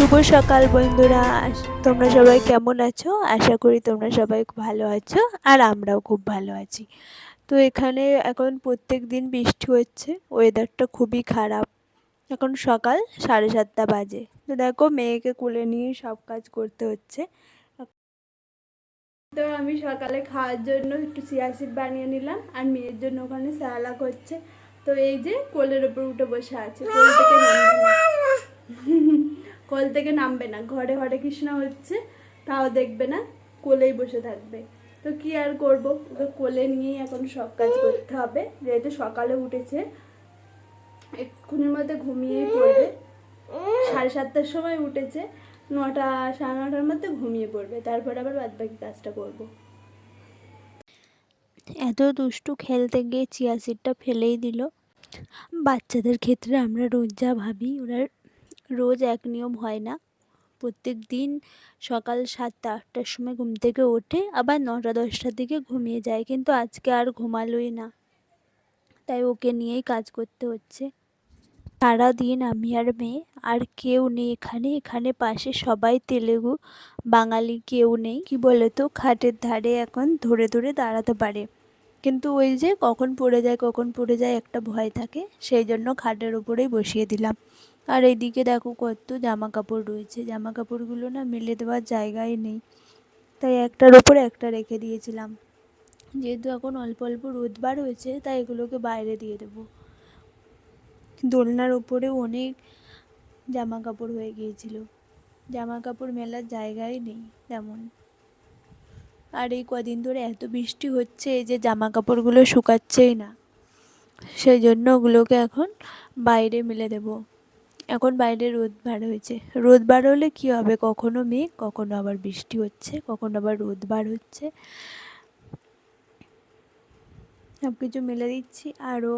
শুভ সকাল বন্ধুরা। তোমরা সবাই কেমন আছো? আশা করি তোমরা সবাই ভালো আছো আর আমরাও খুব ভালো আছি। তো এখানে এখন প্রত্যেক দিন বৃষ্টি হচ্ছে, ওয়েদারটা খুবই খারাপ। এখন সকাল 7:30 বাজে। তো দেখো মেয়েকে কোলে নিয়ে সব কাজ করতে হচ্ছে। তো আমি সকালে খাওয়ার জন্য একটু চিয়া সিড বানিয়ে নিলাম আর মেয়ের জন্য ওখানে স্যালাড হচ্ছে। তো এই যে কোলের ওপর উঠে বসে আছে, কোল থেকে নামবে না, ঘরে হরে কৃষ্ণ হচ্ছে তাও দেখবে না, কোলেই বসে থাকবে। তো কি আর করব, ওকে কোলে নিয়েই এখন সব কাজ করতে হবে। যেহেতু সকালে উঠেছে, এক্ষুনির মধ্যে ঘুমিয়েই পড়বে। 7:30টার সময় উঠেছে, 9টা 9:30টার মধ্যে ঘুমিয়ে পড়বে, তারপর আবার বাদবাকি কাজটা করব। এত দুষ্টু, খেলতে গিয়ে চিয়া সিডটা ফেলেই দিল। বাচ্চাদের ক্ষেত্রে আমরা রোজ যা ভাবি, ওরা রোজ এক নিয়ম হয় না। প্রত্যেক দিন সকাল 7টা-8টার সময় ঘুম থেকে ওঠে, আবার 9টা-10টার দিকে ঘুমিয়ে যায়, কিন্তু আজকে আর ঘুমালোই না। তাই ওকে নিয়েই কাজ করতে হচ্ছে সারাদিন। আমি আর মেয়ে, আর কেউ নেই এখানে পাশে সবাই তেলেগু, বাঙালি কেউ নেই। কি বলে তো, খাটের ধারে এখন ধরে ধরে দাঁড়াতে পারে, কিন্তু ওই যে কখন পড়ে যায় একটা ভয় থাকে, সেই জন্য খাটের ওপরেই বসিয়ে দিলাম। আর এইদিকে দেখো কত জামা কাপড় রয়েছে, জামা কাপড়গুলো না মেলে দেওয়ার জায়গাই নেই, তাই একটার ওপরে একটা রেখে দিয়েছিলাম। যেহেতু এখন অল্প অল্প রোদ বার হয়েছে, তাই এগুলোকে বাইরে দিয়ে দেবো। দোলনার ওপরেও অনেক জামা কাপড় হয়ে গিয়েছিল, জামা কাপড় মেলার জায়গাই নেই তেমন। আর এই কদিন ধরে এত বৃষ্টি হচ্ছে যে জামা কাপড়গুলো শুকাচ্ছেই না, সেই জন্য ওগুলোকে এখন বাইরে মেলে দেব। এখন বাইরে রোদ বার হয়েছে, রোদ বার হলে কী হবে, কখনো মেঘ, কখনো আবার বৃষ্টি হচ্ছে, কখনো আবার রোদ বার হচ্ছে। সব কিছু মেলে দিচ্ছি। আরও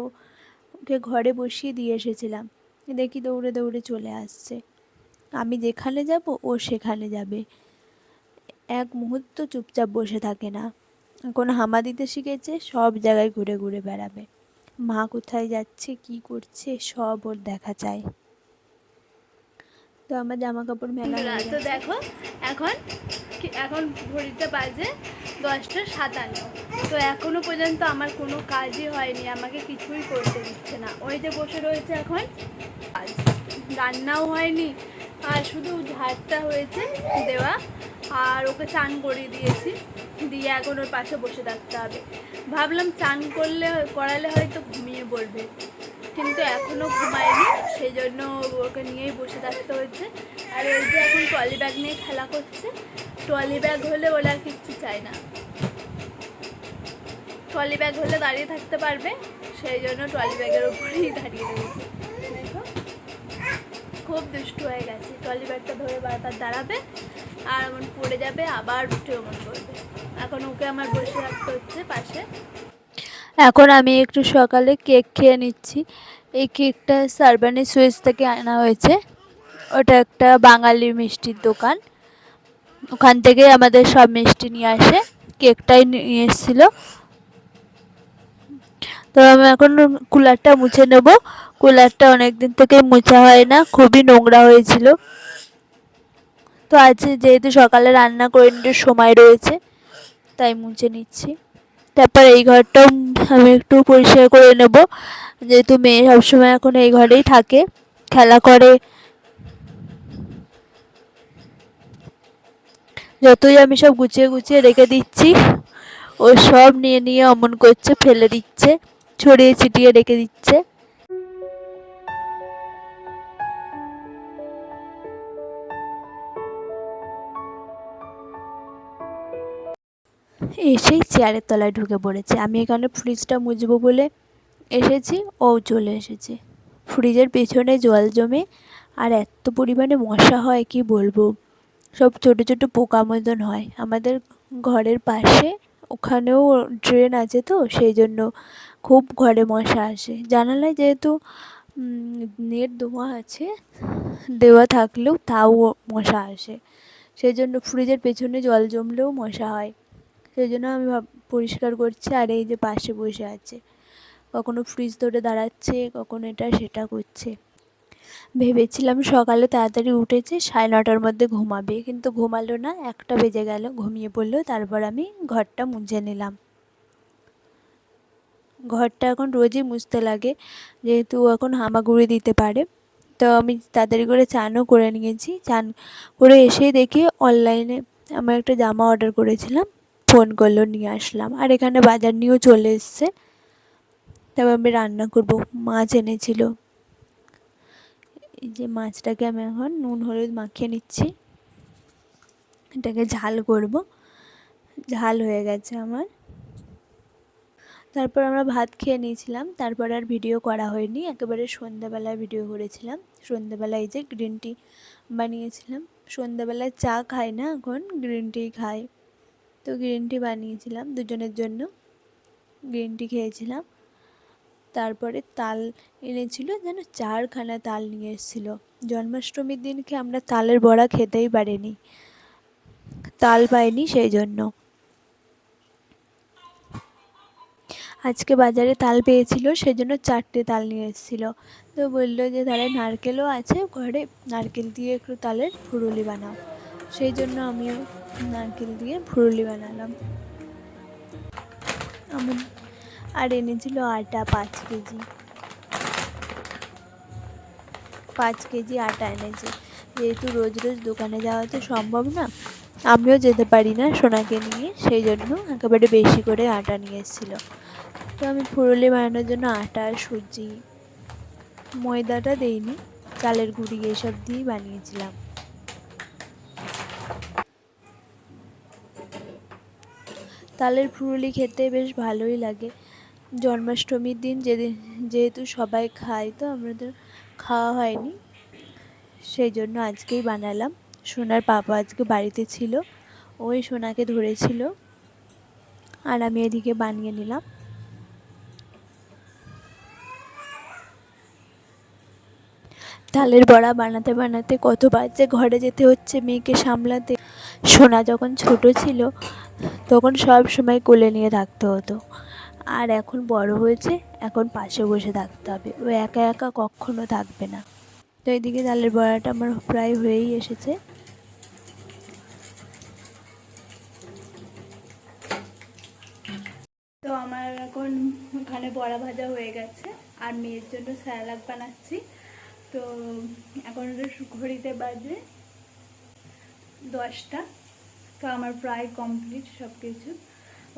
ওকে ঘরে বসিয়ে দিয়ে এসেছিলাম, দেখি দৌড়ে দৌড়ে চলে আসছে। আমি যেখানে যাব ও সেখানে যাবে, এক মুহূর্ত চুপচাপ বসে থাকে না। এখন হামা দিতে শিখেছে, সব জায়গায় ঘুরে ঘুরে বেড়াবে। মা কোথায় যাচ্ছে, কি করছে, সব ওর দেখা চাই। তো আমার জামা কাপড় মেলা হয়ে গেছে। তো দেখো এখন এখন ঘড়িতে বাজে 10টা 57। তো এখনো পর্যন্ত আমার কোনো কাজই হয়নি, আমাকে কিছুই করতে দিচ্ছে না। ওই যে বসে রয়েছে এখন, কাজ রান্নাও হয়নি, আর শুধু ঝাড়টা হয়েছে দেওয়া, আর ওকে চান করিয়ে দিয়েছি, দিয়ে এখন ওর পাশে বসে থাকতে হবে। ভাবলাম চান করালে হয়তো ঘুমিয়ে পড়বে, কিন্তু এখনও ঘুমায়নি, সেই জন্য ওকে নিয়েই বসে থাকতে হচ্ছে। আর ওই যে এখন ট্রলি ব্যাগ নিয়ে খেলা করছে, ট্রলি ব্যাগ হলে ওরা কিচ্ছু চায় না, ট্রলি ব্যাগ হলে দাঁড়িয়ে থাকতে পারবে, সেই জন্য ট্রলি ব্যাগের উপরেই দাঁড়িয়ে রয়েছে। দেখো খুব দুষ্টু হয়ে গেছে, ট্রলি ব্যাগটা ধরে বারবার দাঁড়াবে আর এমন পড়ে যাবে, আবার উঠে এমন করবে। এখন ওকে আমার বসে রাখতে হচ্ছে পাশে। এখন আমি একটু সকালে কেক খেয়ে নিচ্ছি। এই কেকটা সারবানি সুইটস থেকে আনা হয়েছে, ওটা একটা বাঙালি মিষ্টির দোকান, ওখান থেকে আমাদের সব মিষ্টি নিয়ে আসে, কেকটাই নিয়ে এসেছিলো। তো আমি এখন কুলারটা মুছে নেব, কুলারটা অনেক দিন থেকে মোছা হয় না, খুবই নোংরা হয়েছিল। তো আজ যেহেতু সকালে রান্না করে নিতে সময় রয়েছে, তাই মুছে নিচ্ছি। তারপর এই ঘরটাও আমি একটু পরিষ্কার করে নেব, যেহেতু মেয়ে সবসময় এখন এই ঘরেই থাকে, খেলা করে। যতই আমি সব গুছিয়ে গুছিয়ে রেখে দিচ্ছি, ও সব নিয়ে নিয়ে অমন করছে, ফেলে দিচ্ছে, ছড়িয়ে ছিটিয়ে রেখে দিচ্ছে। এসেই চেয়ারের তলায় ঢুকে পড়েছে। আমি এখানে ফ্রিজটা মুছবো বলে এসেছি, ও চলে এসেছে। ফ্রিজের পেছনে জল জমে আর এত পরিমাণে মশা হয় কি বলবো, সব ছোট ছোট পোকা মতন হয় আমাদের ঘরের পাশে, ওখানেও ড্রেন আছে, তো সেই জন্য খুব ঘরে মশা আসে। জানালায় যেহেতু নেট দেওয়া থাকলেও তাও মশা আসে, সেই জন্য ফ্রিজের পেছনে জল জমলেও মশা হয়, সেই জন্য আমি পরিষ্কার করছি। আর এই যে পাশে বসে আছে, কখনো ফ্রিজ ধরে দাঁড়াচ্ছে, কখনো এটা সেটা করছে। ভেবেছিলাম সকালে তাড়াতাড়ি উঠেছে 9:30টার মধ্যে ঘুমাবে, কিন্তু ঘুমালো না, 1টা বেজে গেল, ঘুমিয়ে পড়লো। তারপর আমি ঘরটা মুছে নিলাম। ঘরটা এখন রোজই মুছতে লাগে, যেহেতু এখন হামাগুড়ি দিতে পারে। তো আমি তাড়াতাড়ি করে চানও করে নিয়েছি। চান করে এসেই দেখি অনলাইনে আমার একটা জামা অর্ডার করেছিলাম, ফোন করলো, নিয়ে আসলাম। আর এখানে বাজার নিয়েও চলে এসছে। তারপর আমি রান্না করব। মাছ এনেছিল, এই যে মাছটাকে আমি এখন নুন হলুদ মাখিয়ে নিচ্ছি, এটাকে ঝাল করব। ঝাল হয়ে গেছে আমার। তারপর আমরা ভাত খেয়ে নিয়েছিলাম। তারপর আর ভিডিও করা হয়নি, একেবারে সন্ধ্যাবেলায় ভিডিও করেছিলাম। সন্ধ্যাবেলায় এই যে গ্রিন টি বানিয়েছিলাম। সন্ধ্যাবেলায় চা খাই না, এখন গ্রিন টি খাই। তো গ্রিন টি বানিয়েছিলাম দুজনের জন্য, গ্রিন টি খেয়েছিলাম। তারপরে তাল এনেছিল, যেন 4খানা তাল নিয়ে এসেছিল। জন্মাষ্টমীর দিনকে আমরা তালের বড়া খেতেই পারিনি, তাল পাইনি, সেই জন্য। আজকে বাজারে তাল পেয়েছিল, সেজন্য 4টে তাল নিয়ে এসেছিলো। তো বললো যে তাহলে নারকেলও আছে ঘরে, নারকেল দিয়ে একটু তালের ফুরুলি বানাও। সেই জন্য আমিও নারকেল দিয়ে ফুরুলি বানালাম। আর এনেছিল আটা 5 কেজি, 5 কেজি আটা এনেছে। যেহেতু রোজ রোজ দোকানে যাওয়া তো সম্ভব না, আমিও যেতে পারি না সোনাকে নিয়ে, সেই জন্য একেবারে বেশি করে আটা নিয়ে এসেছিলো। তো আমি ফুরুলি বানানোর জন্য আটা, সুজি, ময়দাটা দেইনি, চালের গুঁড়ি এসব দিয়েই বানিয়েছিলাম। তালের ফুরুলি খেতে বেশ ভালোই লাগে। জন্মাষ্টমীর দিন যেহেতু সবাই খায়, তো আমাদের খাওয়া হয়নি, সেই জন্য আজকেই বানালাম। সোনার পাপা আজকে বাড়িতে ছিল, ওই সোনাকে ধরেছিল, আর আমি এদিকে বানিয়ে নিলাম। তালের বড়া বানাতে বানাতে কতবার যে ঘরে যেতে হচ্ছে মেয়েকে সামলাতে। সোনা যখন ছোট ছিল তখন সব সময় কোলে নিয়ে থাকতে হতো, আর এখন বড় হয়েছে, এখন পাশে বসে থাকতে হবে, ও একা একা কখনো থাকবে না। তো এদিকে তালের বড়াটা আমার প্রায় হয়েই এসেছে। তো আমার এখন ওখানে বড়া ভাজা হয়ে গেছে, আর মেয়ের জন্য স্যালাড বানাচ্ছি। তো এখন ঘড়িতে বাজে 10টা। তো আমার প্রায় কমপ্লিট সব কিছু।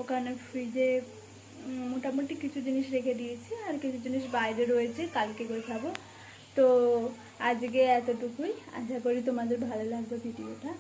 ওখানে ফ্রিজে মোটামুটি কিছু জিনিস রেখে দিয়েছি, আর কিছু জিনিস বাইরে রয়েছে, কালকে গোছাবো। তো আজকে এতটুকুই। আশা করি তোমাদের ভালো লাগবে ভিডিওটা।